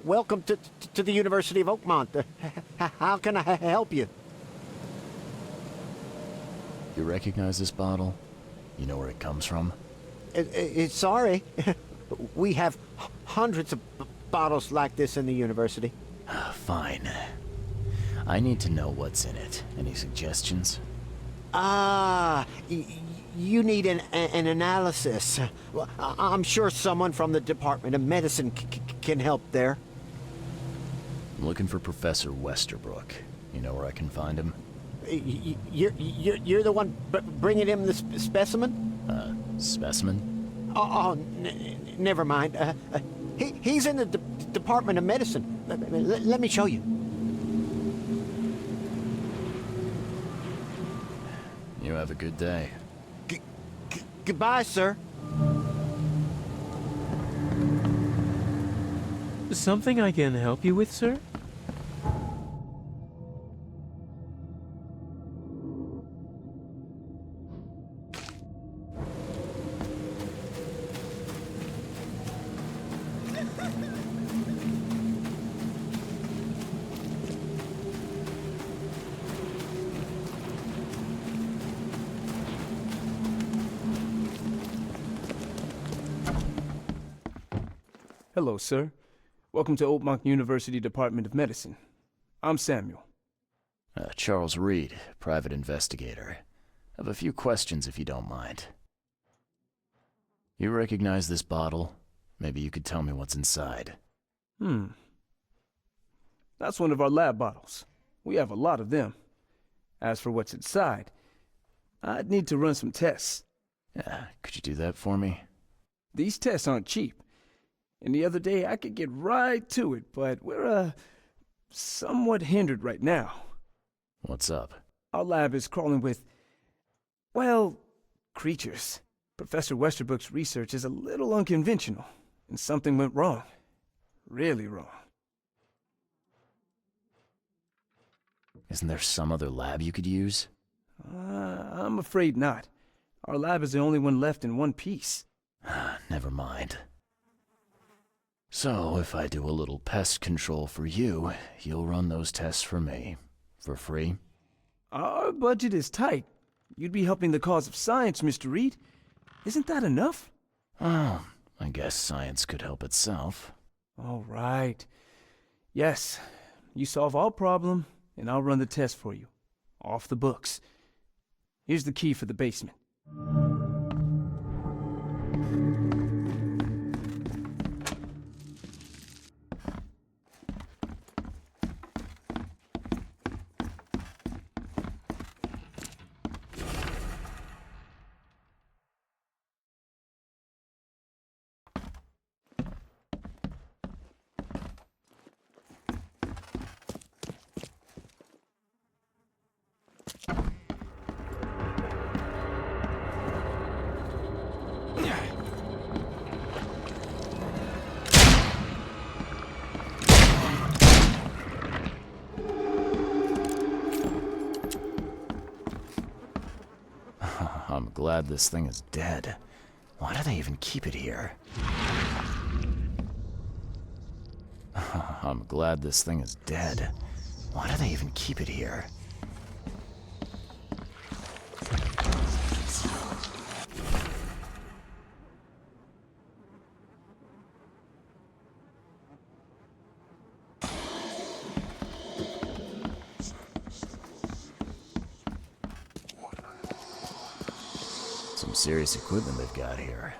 welcome to the University of Oakmont. How can I help you? You recognize this bottle? You know where it comes from? Sorry. We have hundreds of bottles like this in the university. Fine. I need to know what's in it. Any suggestions? You need an analysis. Well, I'm sure someone from the Department of Medicine can help there. I'm looking for Professor Westerbrook. You know where I can find him? You're the one bringing him the specimen? Specimen? Never mind. He's in the Department of Medicine. Let me show you. You have a good day. Goodbye, sir. Something I can help you with, sir? Hello, sir. Welcome to Oakmont University Department of Medicine. I'm Samuel. Charles Reed, private investigator. I have a few questions if you don't mind. You recognize this bottle? Maybe you could tell me what's inside. That's one of our lab bottles. We have a lot of them. As for what's inside, I'd need to run some tests. Could you do that for me? These tests aren't cheap. And the other day I could get right to it, but we're, somewhat hindered right now. What's up? Our lab is crawling with, well, creatures. Professor Westerbrook's research is a little unconventional, and something went wrong. Really wrong. Isn't there some other lab you could use? I'm afraid not. Our lab is the only one left in one piece. Never mind. So, if I do a little pest control for you, you'll run those tests for me. For free? Our budget is tight. You'd be helping the cause of science, Mr. Reed. Isn't that enough? Oh, I guess science could help itself. All right. Yes, you solve our problem, and I'll run the test for you. Off the books. Here's the key for the basement. I'm glad this thing is dead. Why do they even keep it here? I'm glad this thing is dead. Why do they even keep it here? Some serious equipment they've got here.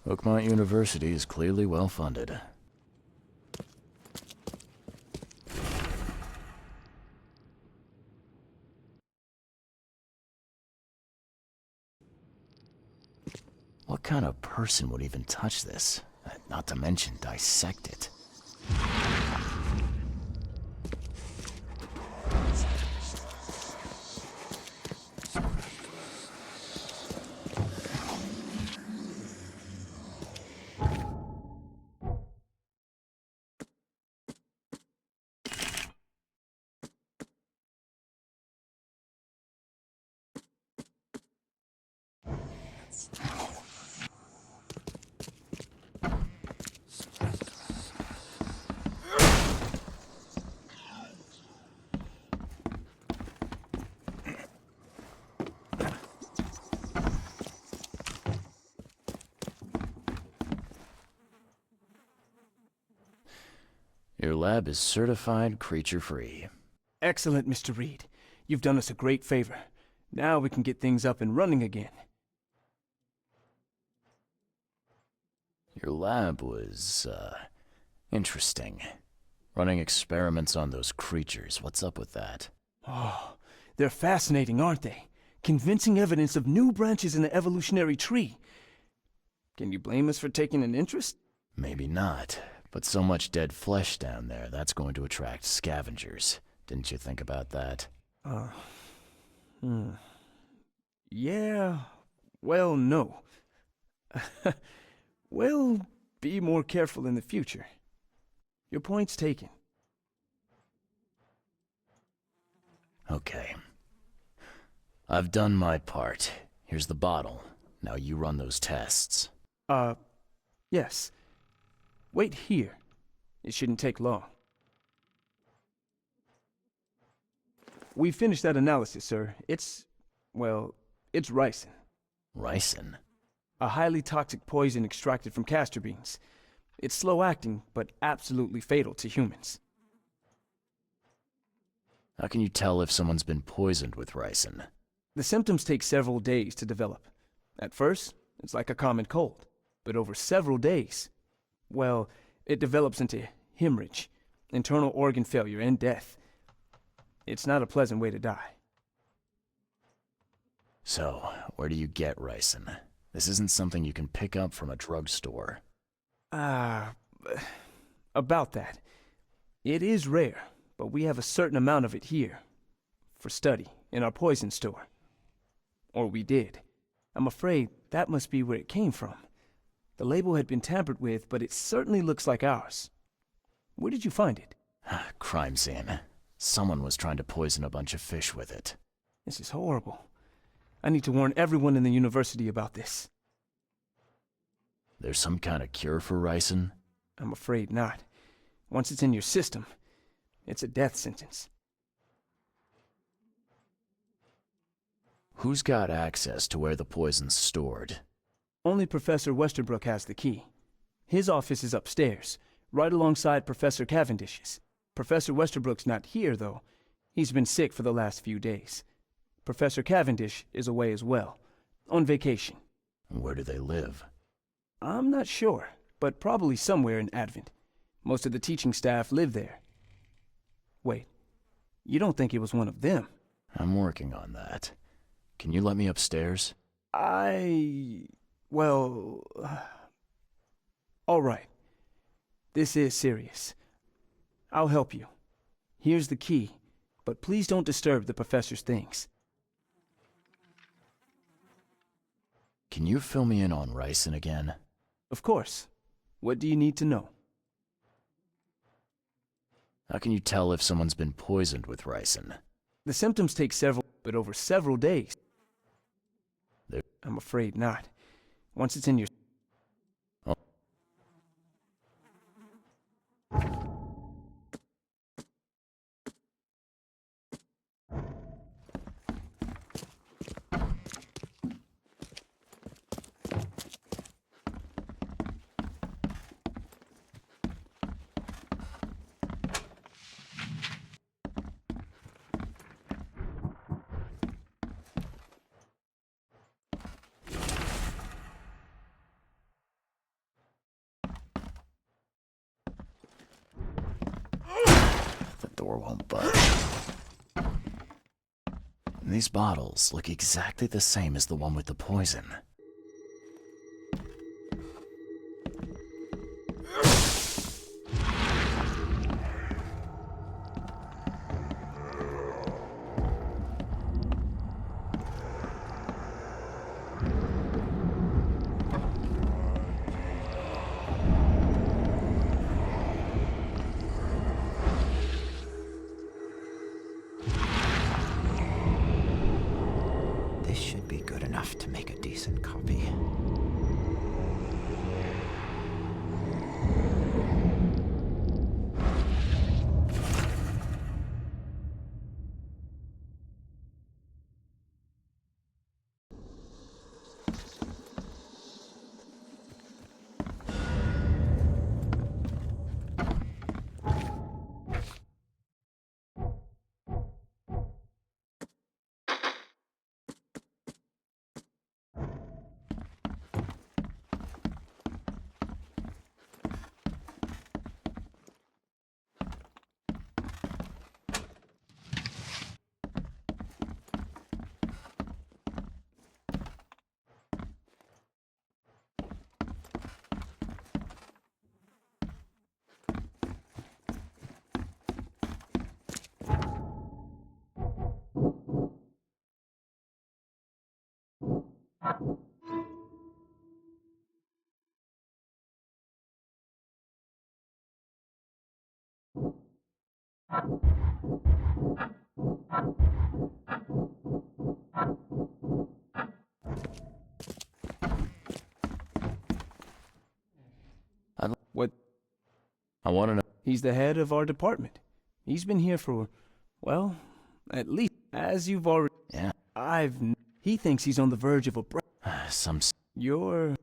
Oakmont University is clearly well funded. What kind of person would even touch this? Not to mention dissect it. Your lab is certified creature-free. Excellent, Mr. Reed. You've done us a great favor. Now we can get things up and running again. Your lab was, interesting. Running experiments on those creatures. What's up with that? Oh, they're fascinating, aren't they? Convincing evidence of new branches in the evolutionary tree. Can you blame us for taking an interest? Maybe not, but so much dead flesh down there, that's going to attract scavengers. Didn't you think about that? Yeah, well, no. We'll be more careful in the future. Your point's taken. Okay. I've done my part. Here's the bottle. Now you run those tests. Yes. Wait here. It shouldn't take long. We finished that analysis, sir. It's ricin. Ricin? A highly toxic poison extracted from castor beans. It's slow-acting, but absolutely fatal to humans. How can you tell if someone's been poisoned with ricin? The symptoms take several days to develop. At first, it's like a common cold, but over several days, well, it develops into hemorrhage, internal organ failure, and death. It's not a pleasant way to die. So, where do you get ricin? This isn't something you can pick up from a drugstore. About that. It is rare, but we have a certain amount of it here. For study, in our poison store. Or we did. I'm afraid that must be where it came from. The label had been tampered with, but it certainly looks like ours. Where did you find it? Crime scene. Someone was trying to poison a bunch of fish with it. This is horrible. I need to warn everyone in the university about this. There's some kind of cure for ricin? I'm afraid not. Once it's in your system, it's a death sentence. Who's got access to where the poison's stored? Only Professor Westerbrook has the key. His office is upstairs, right alongside Professor Cavendish's. Professor Westerbrook's not here, though. He's been sick for the last few days. Professor Cavendish is away as well, on vacation. Where do they live? I'm not sure, but probably somewhere in Advent. Most of the teaching staff live there. Wait, you don't think it was one of them? I'm working on that. Can you let me upstairs? Well... all right. This is serious. I'll help you. Here's the key, but please don't disturb the professor's things. Can you fill me in on ricin again? Of course. What do you need to know? How can you tell if someone's been poisoned with ricin? The symptoms take but over several days. I'm afraid not. Once it's in your... Oh. The door won't budge. And these bottles look exactly the same as the one with the poison. This should be good enough to make a decent What? I want to know. He's the head of our department. He's been here for, well, at least, as you've already... Yeah. He thinks he's on the verge of a You're...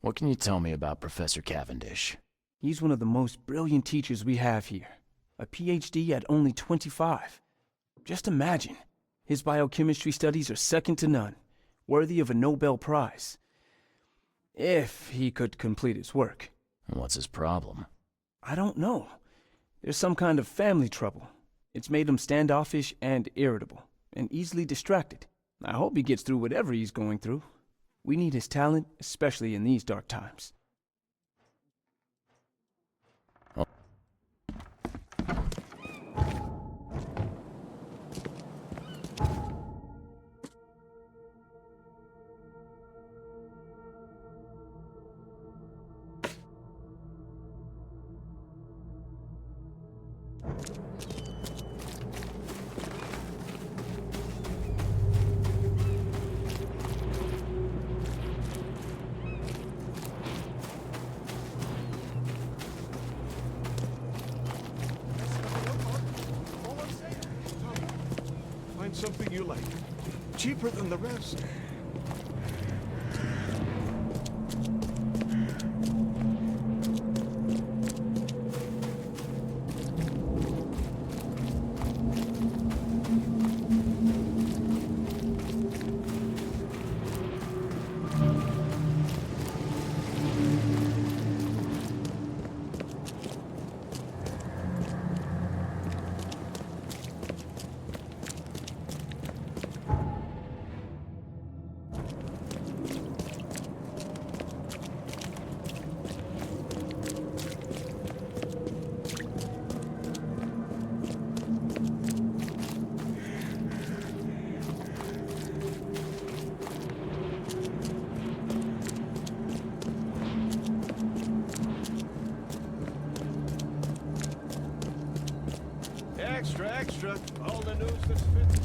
What can you tell me about Professor Cavendish? He's one of the most brilliant teachers we have here. A PhD at only 25. Just imagine. His biochemistry studies are second to none, worthy of a Nobel Prize. If he could complete his work. And what's his problem? I don't know. There's some kind of family trouble. It's made him standoffish and irritable, and easily distracted. I hope he gets through whatever he's going through. We need his talent, especially in these dark times. Find something you like. Cheaper than the rest. Extra, extra. All the news that's fit.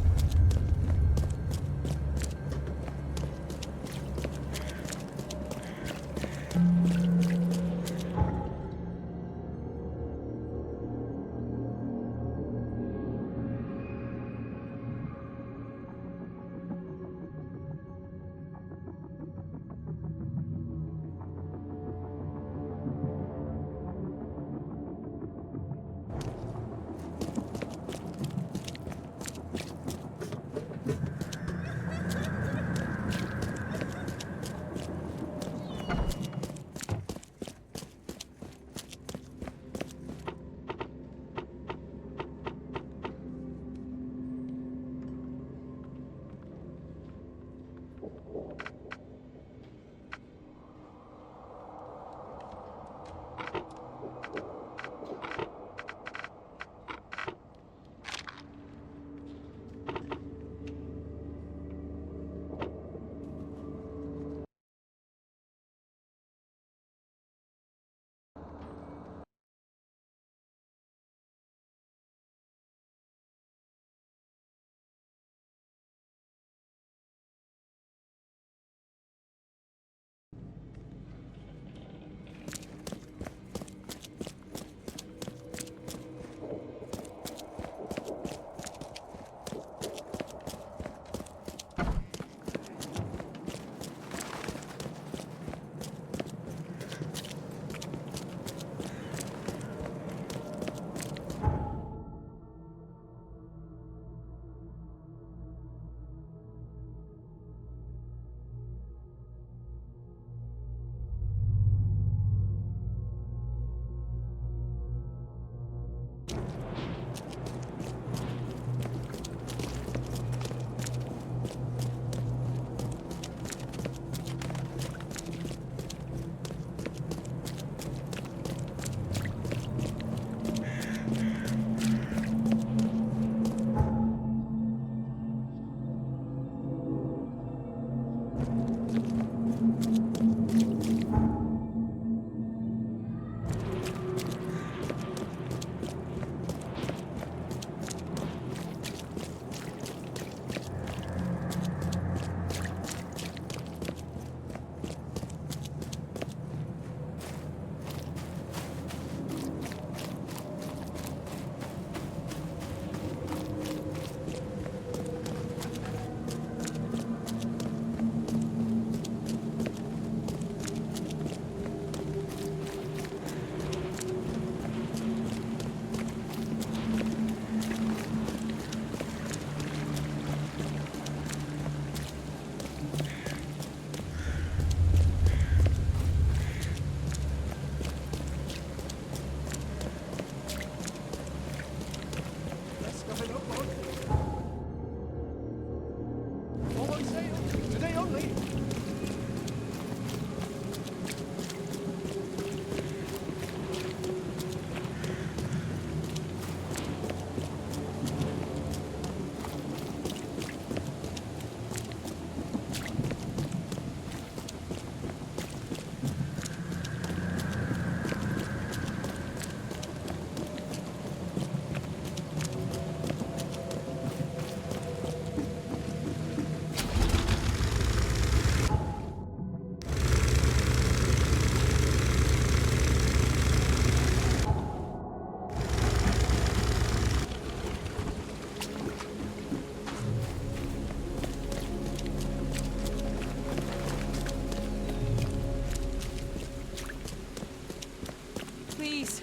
Please,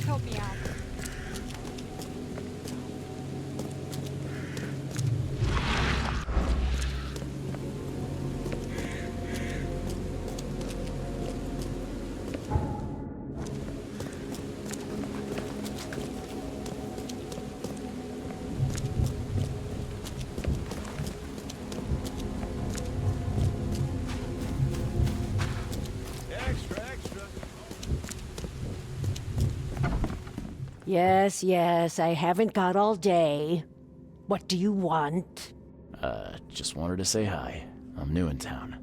help me out. Extra, extra. Yes, yes, I haven't got all day. What do you want? Just wanted to say hi. I'm new in town.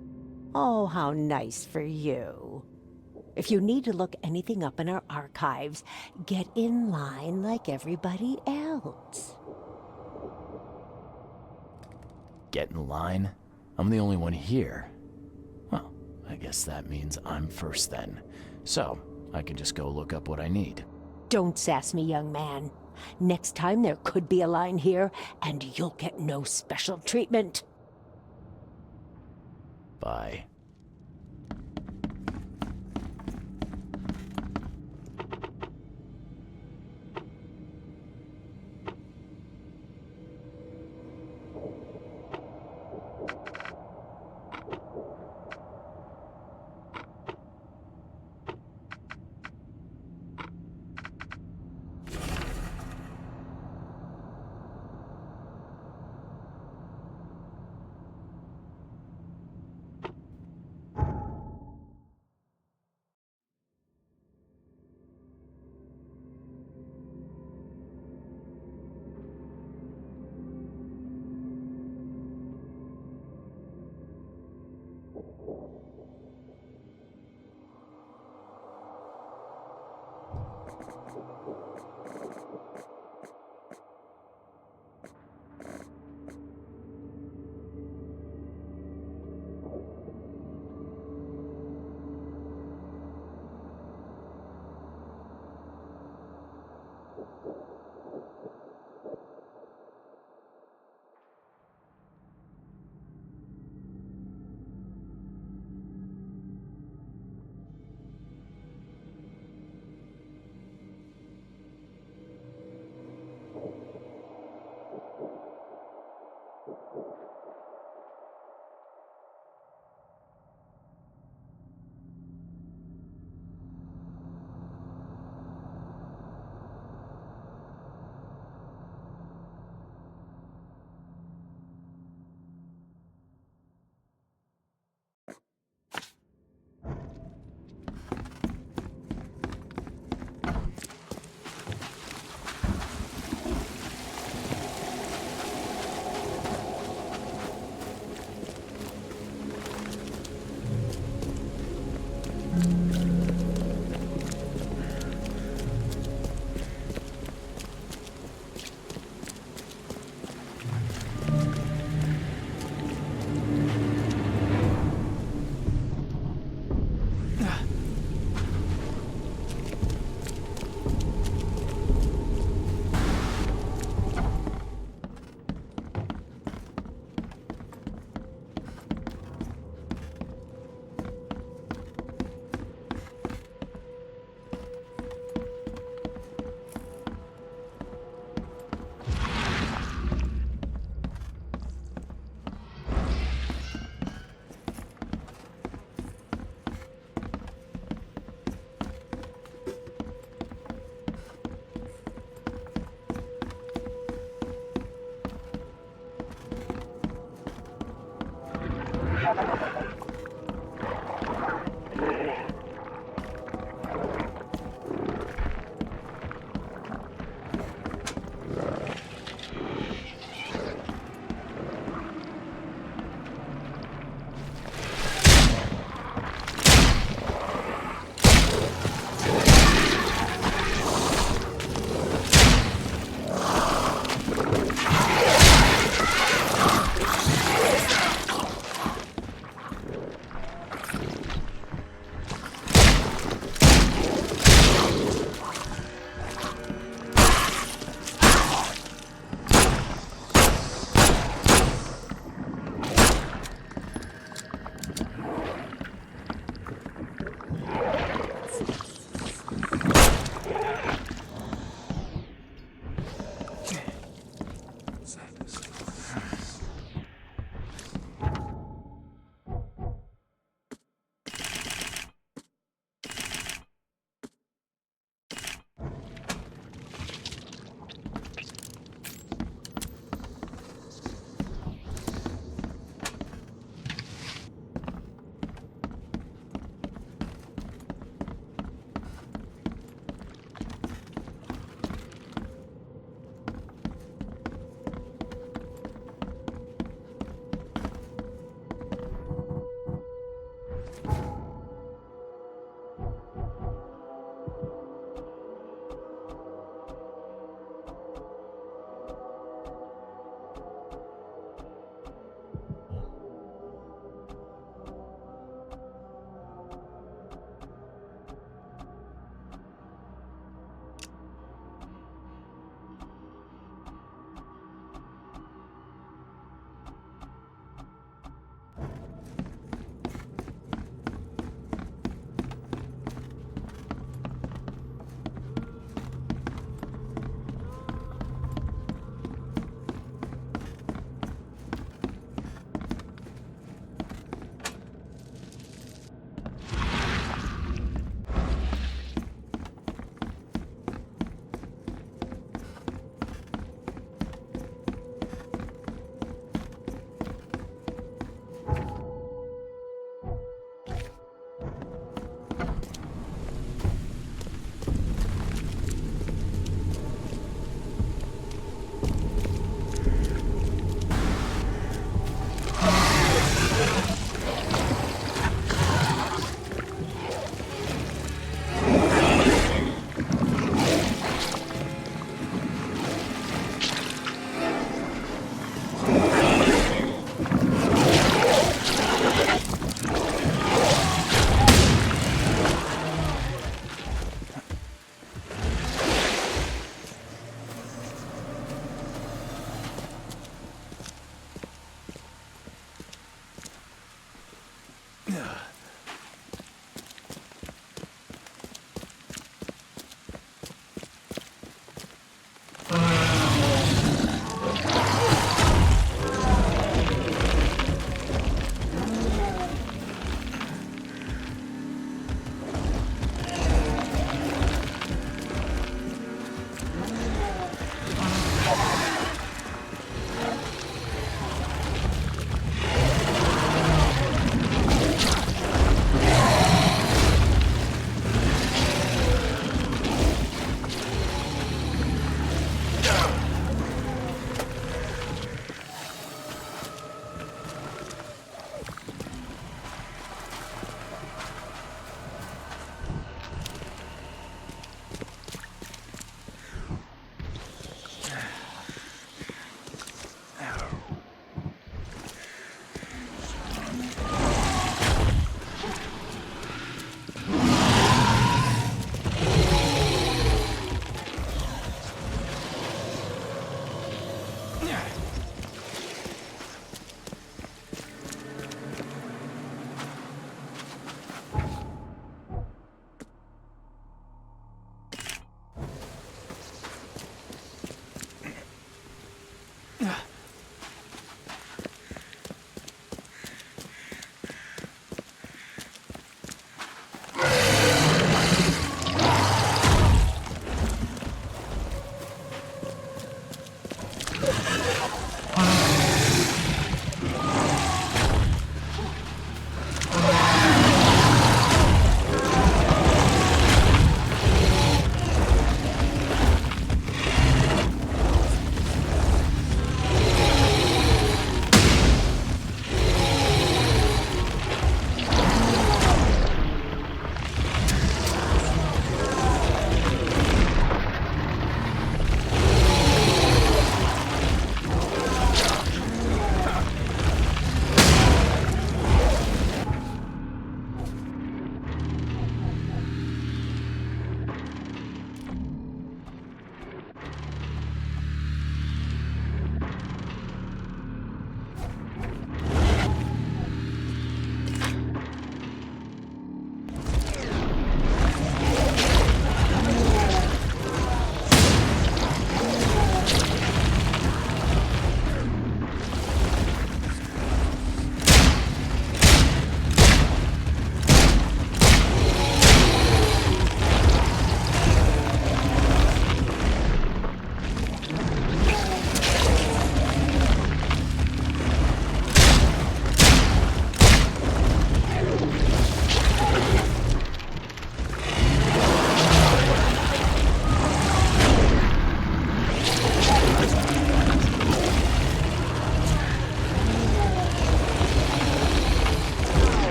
Oh, how nice for you. If you need to look anything up in our archives, get in line like everybody else. Get in line? I'm the only one here. Well, I guess that means I'm first then. So, I can just go look up what I need. Don't sass me, young man. Next time there could be a line here, and you'll get no special treatment. Bye.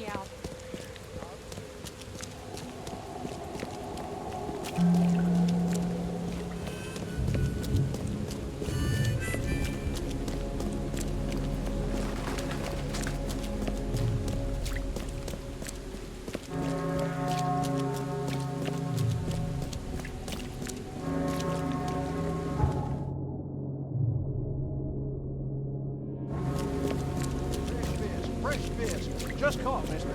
me out. Fresh fish. Just caught, mister.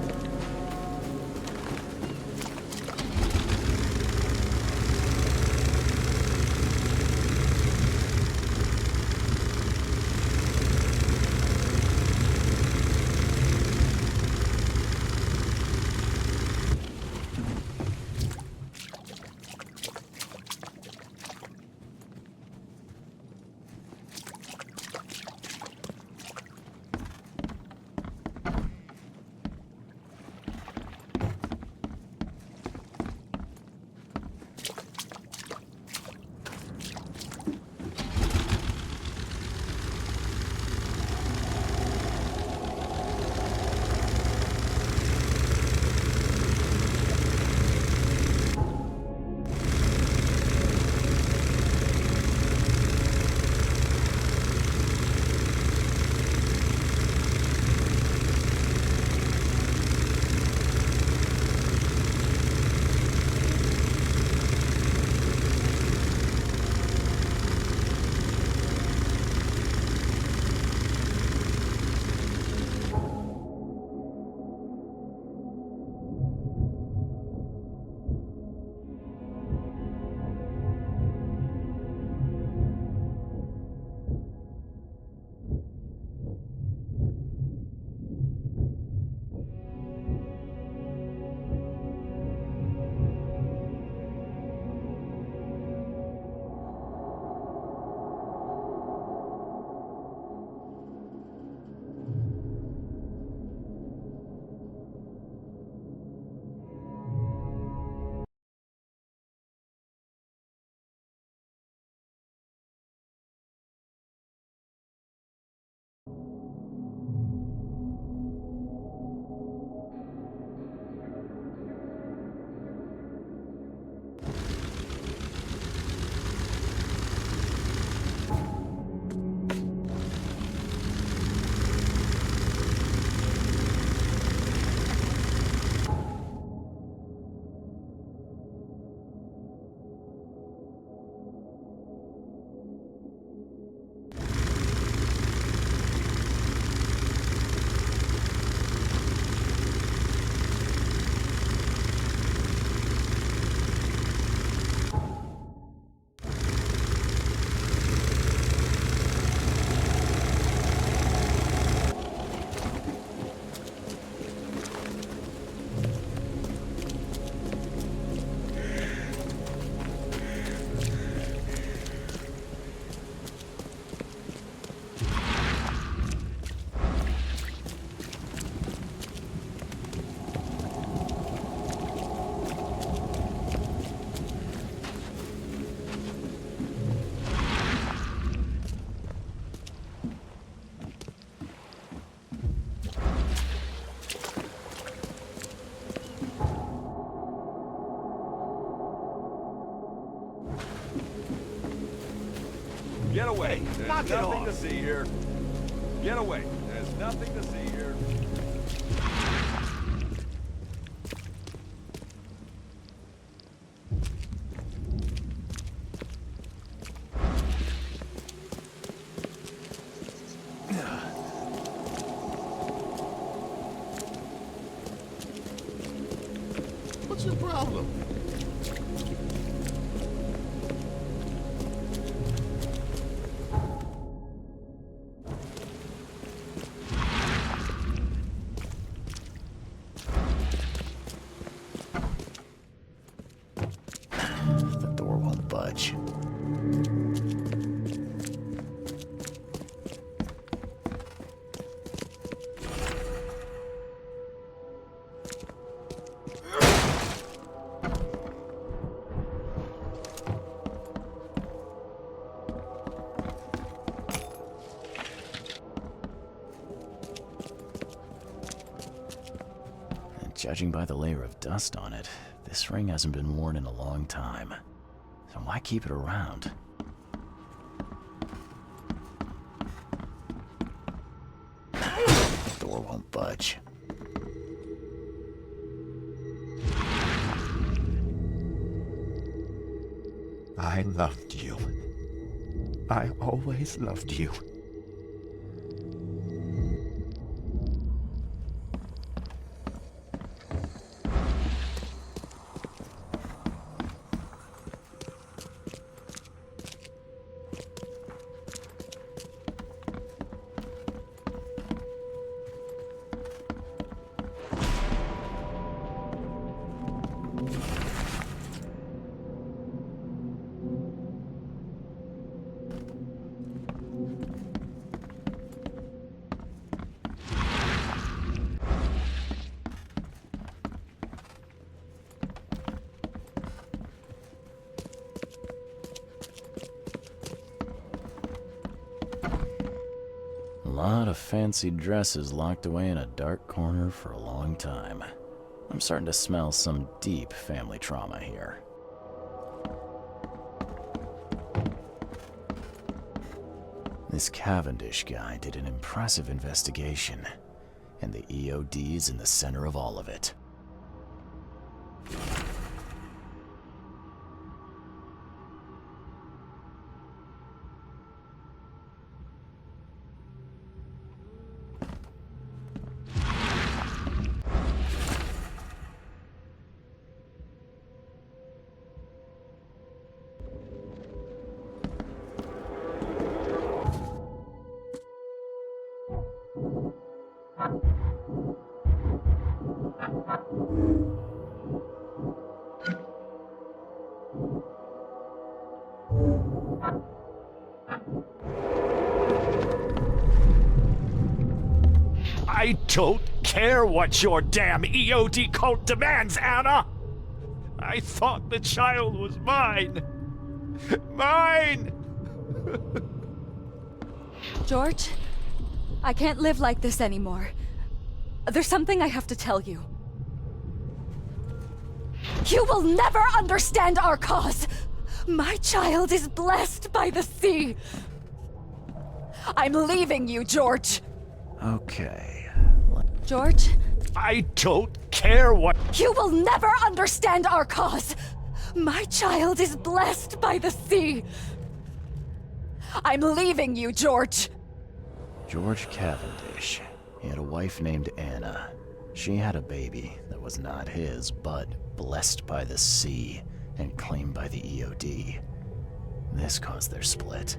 Get away. There's knock it nothing off. to see here. Get away. There's nothing to see here. What's your problem? The door won't budge. Judging by the layer of dust on it, this ring hasn't been worn in a long time. So why keep it around? The door won't budge. I loved you. I always loved you. A lot of fancy dresses locked away in a dark corner for a long time. I'm starting to smell some deep family trauma here. This Cavendish guy did an impressive investigation, and the EOD's in the center of all of it. I don't care what your damn EOD cult demands, Anna! I thought the child was mine! Mine! George, I can't live like this anymore. There's something I have to tell you. You will never understand our cause! My child is blessed by the sea! I'm leaving you, George! Okay. George? I don't care what— You will never understand our cause! My child is blessed by the sea! I'm leaving you, George! George Cavendish. He had a wife named Anna. She had a baby that was not his, but blessed by the sea and claimed by the EOD. This caused their split.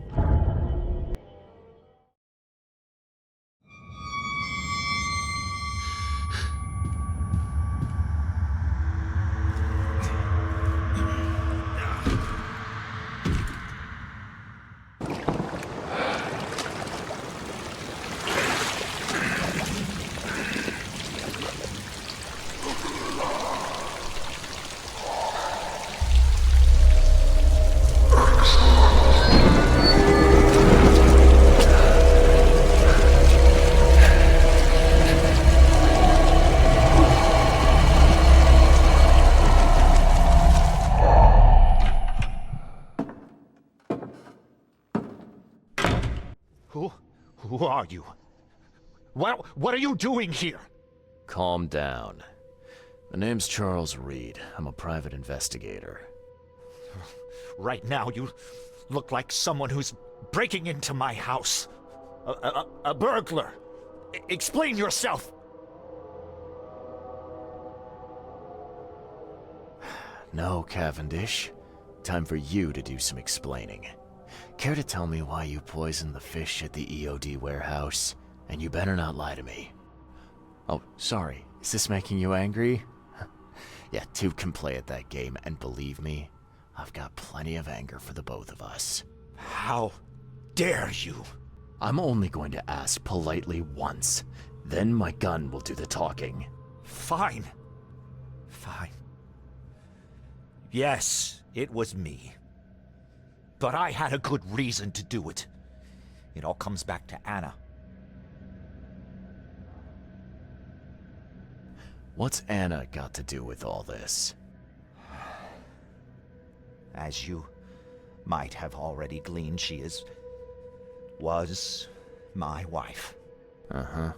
Who are you? What are you doing here? Calm down. My name's Charles Reed. I'm a private investigator. Right now, you look like someone who's breaking into my house. A burglar. Explain yourself. No, Cavendish. Time for you to do some explaining. Care to tell me why you poisoned the fish at the EOD warehouse? And you better not lie to me. Oh, sorry. Is this making you angry? Yeah, two can play at that game, and believe me, I've got plenty of anger for the both of us. How dare you? I'm only going to ask politely once. Then my gun will do the talking. Fine. Fine. Yes, it was me. But I had a good reason to do it. It all comes back to Anna. What's Anna got to do with all this? As you might have already gleaned, she was my wife. Uh-huh.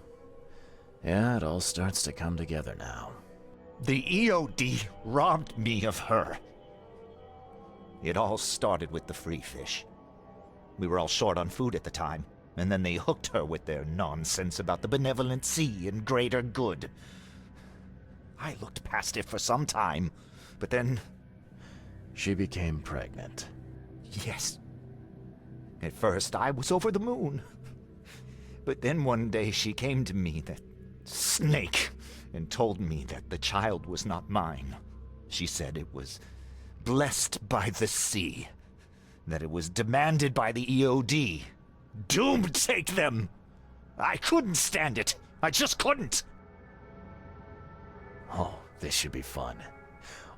Yeah, it all starts to come together now. The EOD robbed me of her. It all started with the free fish. We were all short on food at the time, and then they hooked her with their nonsense about the benevolent sea and greater good. I looked past it for some time, but then... She became pregnant. Yes. At first, I was over the moon. But then one day she came to me, that snake, and told me that the child was not mine. She said it was blessed by the sea, that it was demanded by the EOD. Doom take them! I couldn't stand it. I just couldn't. Oh, this should be fun.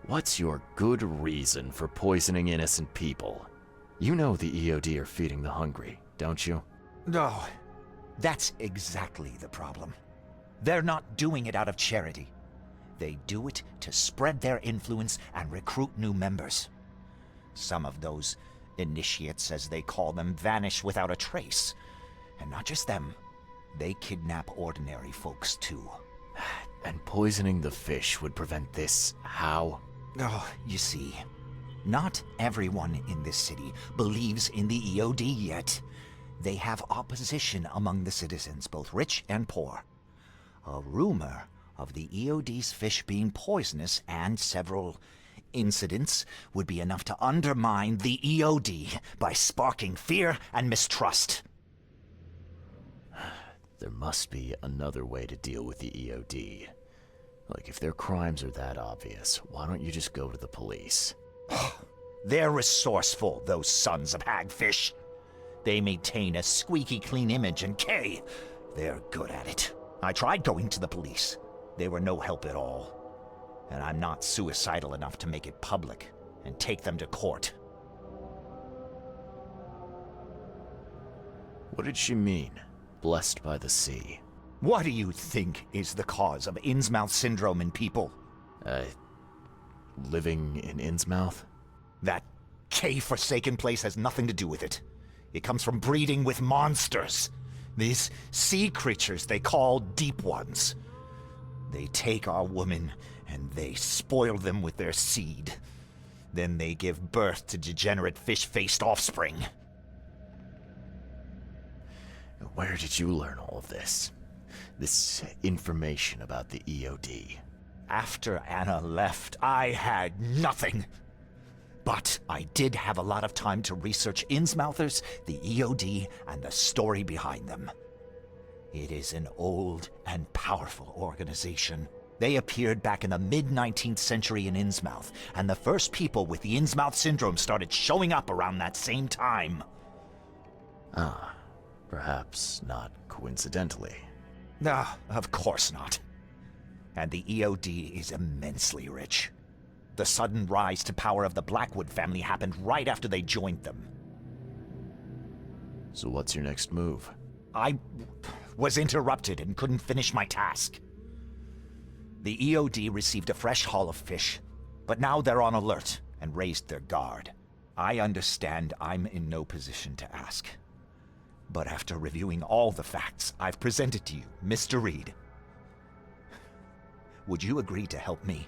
What's your good reason for poisoning innocent people? You know the EOD are feeding the hungry, don't you? No, that's exactly the problem. They're not doing it out of charity. They do it to spread their influence and recruit new members. Some of those initiates, as they call them, vanish without a trace. And not just them. They kidnap ordinary folks, too. And poisoning the fish would prevent this how? Oh, you see, not everyone in this city believes in the EOD yet. They have opposition among the citizens, both rich and poor. A rumor of the EOD's fish being poisonous and several incidents would be enough to undermine the EOD by sparking fear and mistrust. There must be another way to deal with the EOD. Like, if their crimes are that obvious, why don't you just go to the police? They're resourceful, those sons of hagfish. They maintain a squeaky clean image, and they're good at it. I tried going to the police. They were no help at all. And I'm not suicidal enough to make it public and take them to court. What did she mean? Blessed by the sea. What do you think is the cause of Innsmouth syndrome in people? Living in Innsmouth? That K-forsaken place has nothing to do with it. It comes from breeding with monsters. These sea creatures they call Deep Ones. They take our women and they spoil them with their seed. Then they give birth to degenerate fish-faced offspring. Where did you learn all of this? This information about the EOD? After Anna left, I had nothing. But I did have a lot of time to research Innsmouthers, the EOD, and the story behind them. It is an old and powerful organization. They appeared back in the mid-19th century in Innsmouth, and the first people with the Innsmouth syndrome started showing up around that same time. Ah, perhaps not coincidentally. No, of course not. And the EOD is immensely rich. The sudden rise to power of the Blackwood family happened right after they joined them. So what's your next move? I was interrupted and couldn't finish my task. The EOD received a fresh haul of fish, but now they're on alert and raised their guard. I understand I'm in no position to ask. But after reviewing all the facts I've presented to you, Mr. Reed, would you agree to help me?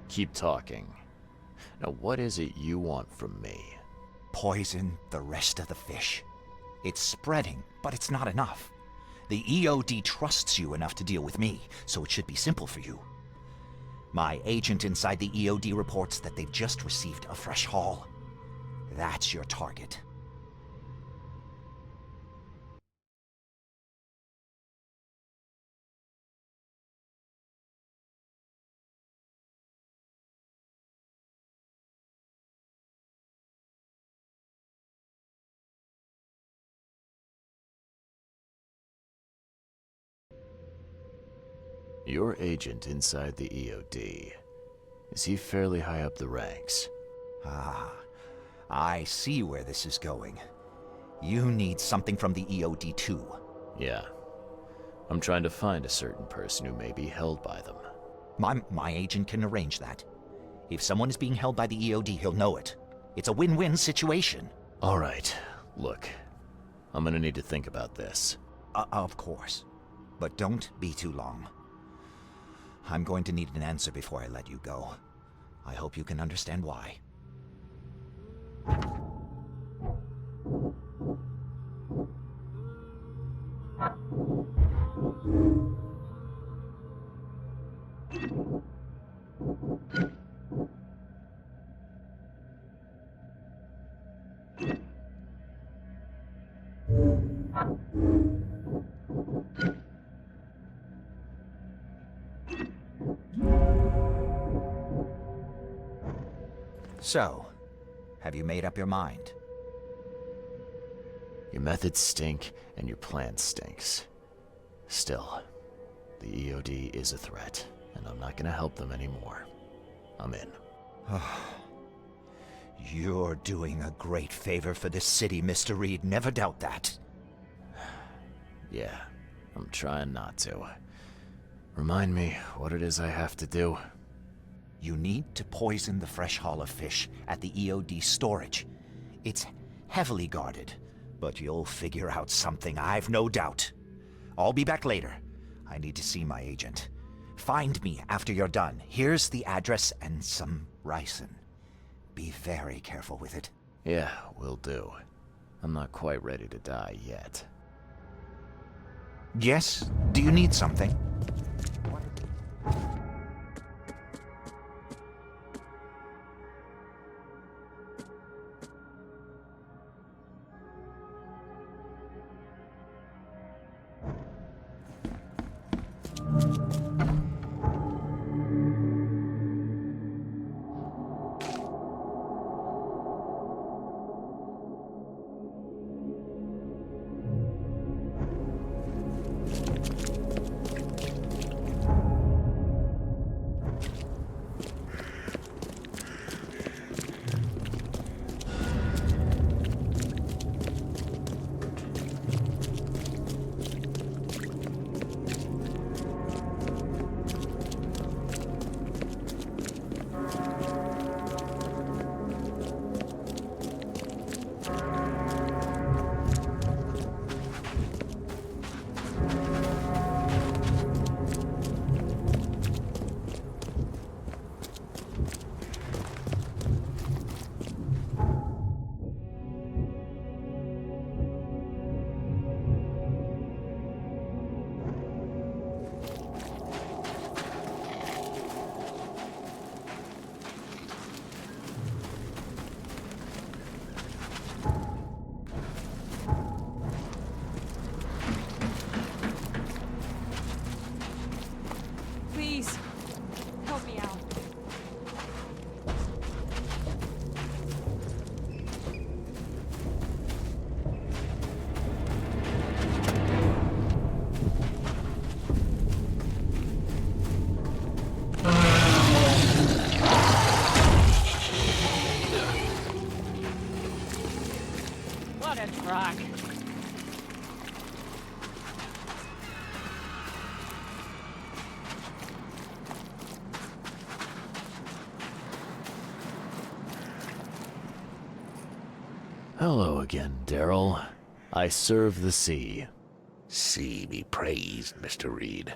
Keep talking. Now, what is it you want from me? Poison the rest of the fish. It's spreading, but it's not enough. The EOD trusts you enough to deal with me, so it should be simple for you. My agent inside the EOD reports that they've just received a fresh haul. That's your target. Your agent inside the EOD, is he fairly high up the ranks? Ah, I see where this is going. You need something from the EOD too. Yeah. I'm trying to find a certain person who may be held by them. My agent can arrange that. If someone is being held by the EOD, he'll know it. It's a win-win situation. All right. Look, I'm gonna need to think about this. Of course. But don't be too long. I'm going to need an answer before I let you go. I hope you can understand why. So, have you made up your mind? Your methods stink, and your plan stinks. Still, the EOD is a threat, and I'm not gonna help them anymore. I'm in. You're doing a great favor for this city, Mr. Reed. Never doubt that. Yeah, I'm trying not to. Remind me what it is I have to do. You need to poison the fresh haul of fish at the EOD storage. It's heavily guarded, but you'll figure out something, I've no doubt. I'll be back later. I need to see my agent. Find me after you're done. Here's the address and some ricin. Be very careful with it. Yeah, will do. I'm not quite ready to die yet. Yes? Do you need something? Please, help me out. What a truck. Hello again, Daryl. I serve the sea. Sea be praised, Mr. Reed.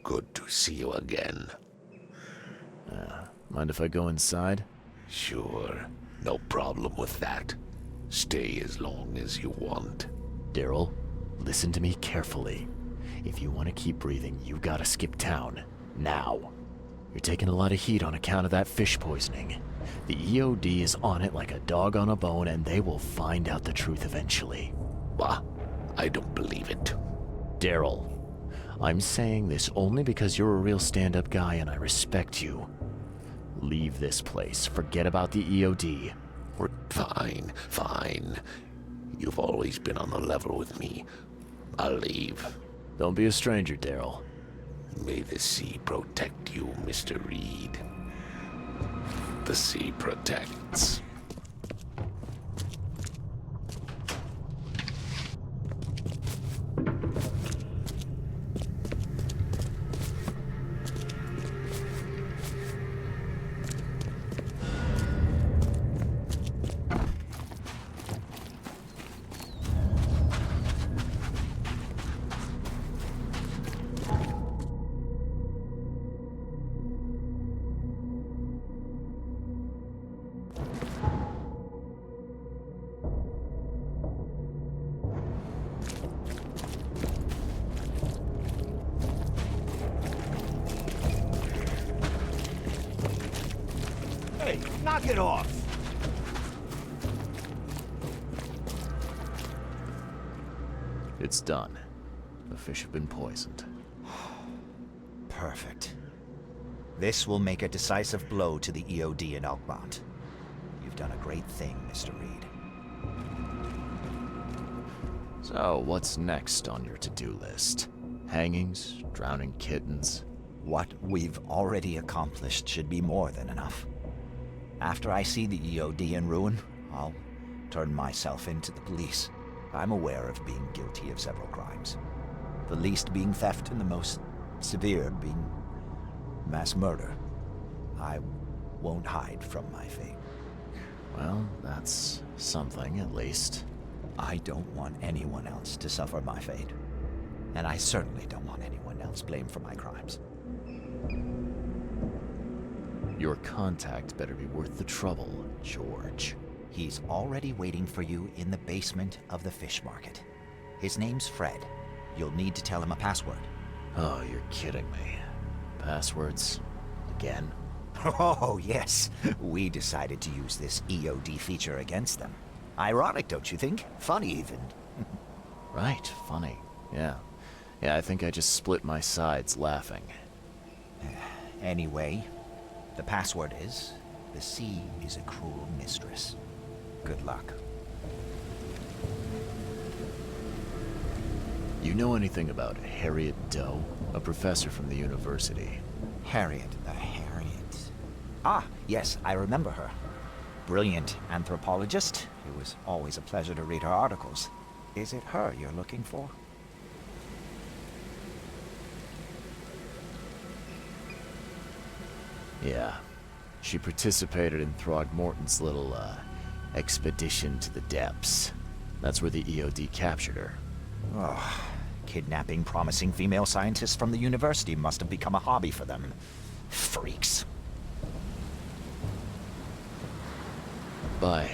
Good to see you again. Mind if I go inside? Sure, no problem with that. Stay as long as you want. Daryl, listen to me carefully. If you want to keep breathing, you gotta skip town. Now. You're taking a lot of heat on account of that fish poisoning. The EOD is on it like a dog on a bone, and they will find out the truth eventually. Bah, I don't believe it. Daryl, I'm saying this only because you're a real stand-up guy and I respect you. Leave this place. Forget about the EOD. Fine, fine. You've always been on the level with me. I'll leave. Don't be a stranger, Daryl. May the sea protect you, Mr. Reed. The sea protects. Hey, knock it off! It's done. The fish have been poisoned. Perfect. This will make a decisive blow to the EOD in Oakmont. You've done a great thing, Mr. Reed. So, what's next on your to-do list? Hangings? Drowning kittens? What we've already accomplished should be more than enough. After I see the EOD in ruin, I'll turn myself in to the police. I'm aware of being guilty of several crimes. The least being theft and the most severe being mass murder. I won't hide from my fate. Well, that's something, at least. I don't want anyone else to suffer my fate. And I certainly don't want anyone else blamed for my crimes. Your contact better be worth the trouble, George. He's already waiting for you in the basement of the fish market. His name's Fred. You'll need to tell him a password. Oh, you're kidding me. Passwords? Again? Oh, yes. We decided to use this EOD feature against them. Ironic, don't you think? Funny, even. Right, funny. Yeah. Yeah, I think I just split my sides laughing. Anyway, the password is, the sea is a cruel mistress. Good luck. You know anything about Harriet Doe? A professor from the university. Harriet. Ah, yes, I remember her. Brilliant anthropologist. It was always a pleasure to read her articles. Is it her you're looking for? Yeah. She participated in Throgmorton's little, expedition to the depths. That's where the EOD captured her. Oh, kidnapping promising female scientists from the university must have become a hobby for them. Freaks. Bye.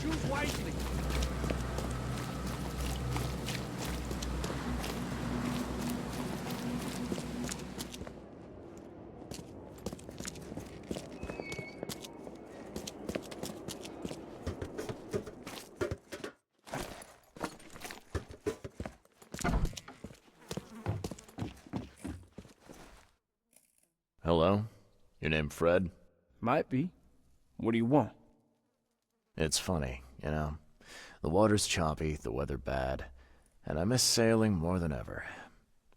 Choose wisely. Hello? Your name Fred? Might be. What do you want? It's funny, you know. The water's choppy, the weather bad, and I miss sailing more than ever.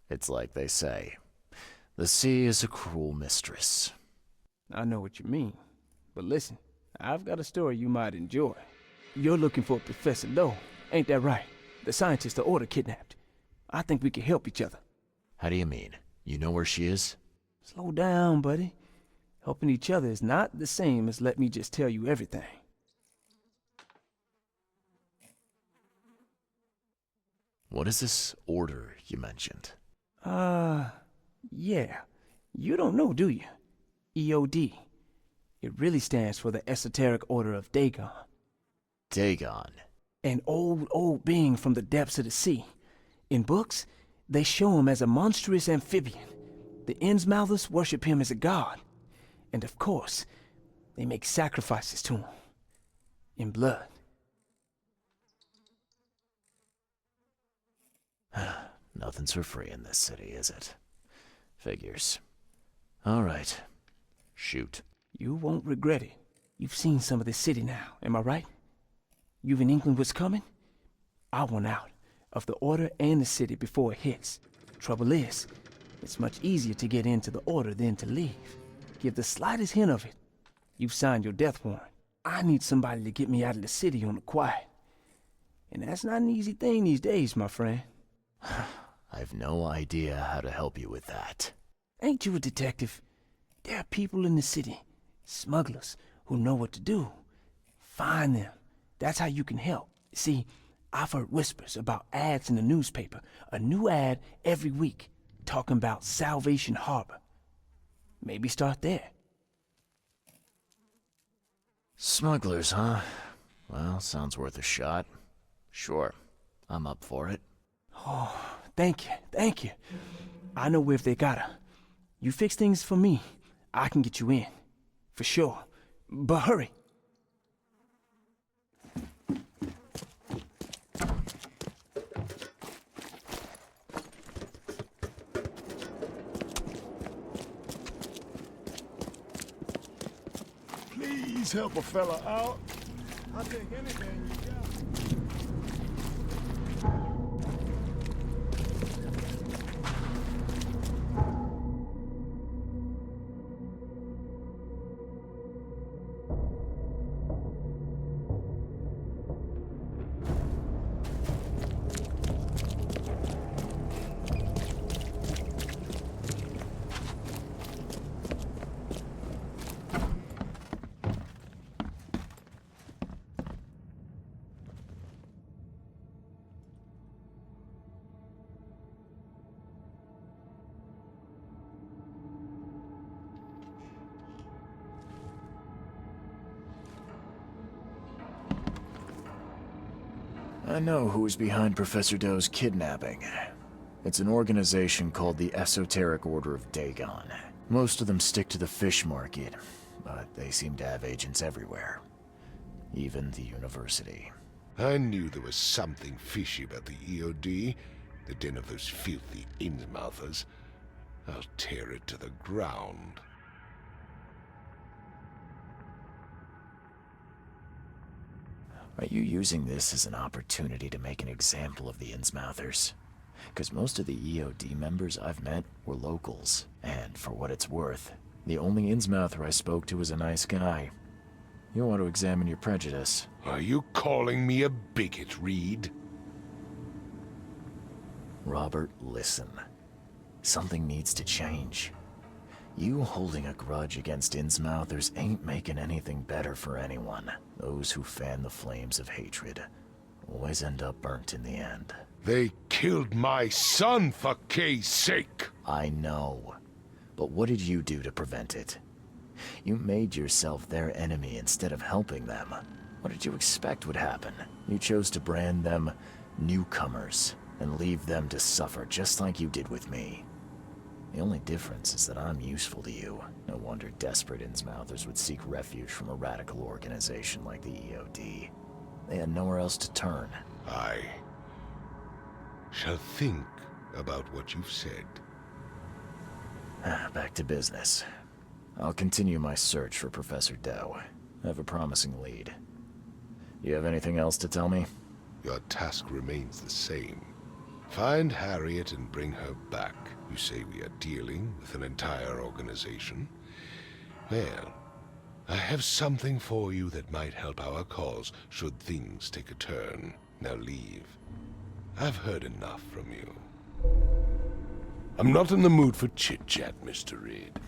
It's like they say, the sea is a cruel mistress. I know what you mean. But listen, I've got a story you might enjoy. You're looking for Professor Lowe, ain't that right? The scientist the Order kidnapped. I think we can help each other. How do you mean? You know where she is? Slow down, buddy. Helping each other is not the same as let me just tell you everything. What is this order you mentioned? Yeah. You don't know, do you? EOD. It really stands for the Esoteric Order of Dagon. Dagon? An old being from the depths of the sea. In books, they show him as a monstrous amphibian. The Innsmouthers worship him as a god. And of course, they make sacrifices to him. In blood. Nothing's for free in this city, is it? Figures. All right. Shoot. You won't regret it. You've seen some of this city now, am I right? You've an inkling what's coming? I want out of the Order and the city before it hits. Trouble is, it's much easier to get into the Order than to leave. Give the slightest hint of it, you've signed your death warrant. I need somebody to get me out of the city on the quiet. And that's not an easy thing these days, my friend. I've no idea how to help you with that. Ain't you a detective? There are people in the city, smugglers, who know what to do. Find them. That's how you can help. See, I've heard whispers about ads in the newspaper. A new ad every week, talking about Salvation Harbor. Maybe start there. Smugglers, huh? Well, sounds worth a shot. Sure, I'm up for it. Oh, thank you. I know where they gotta. You fix things for me, I can get you in. For sure. But hurry. Please help a fella out. I'll take anything you got. I know who's behind Professor Doe's kidnapping. It's an organization called the Esoteric Order of Dagon. Most of them stick to the fish market, but they seem to have agents everywhere. Even the university. I knew there was something fishy about the EOD, the den of those filthy Innsmouthers. I'll tear it to the ground. Are you using this as an opportunity to make an example of the Innsmouthers? Because most of the EOD members I've met were locals, and for what it's worth, the only Innsmouther I spoke to was a nice guy. You'll want to examine your prejudice. Are you calling me a bigot, Reed? Robert, listen. Something needs to change. You holding a grudge against Innsmouthers ain't making anything better for anyone. Those who fan the flames of hatred always end up burnt in the end. They killed my son, for Kay's sake! I know. But what did you do to prevent it? You made yourself their enemy instead of helping them. What did you expect would happen? You chose to brand them newcomers and leave them to suffer just like you did with me. The only difference is that I'm useful to you. No wonder desperate Innsmouthers would seek refuge from a radical organization like the EOD. They had nowhere else to turn. I shall think about what you've said. Back to business. I'll continue my search for Professor Doe. I have a promising lead. You have anything else to tell me? Your task remains the same. Find Harriet and bring her back. You say we are dealing with an entire organization? Well, I have something for you that might help our cause should things take a turn. Now leave. I've heard enough from you. I'm not in the mood for chit-chat, Mr. Reed.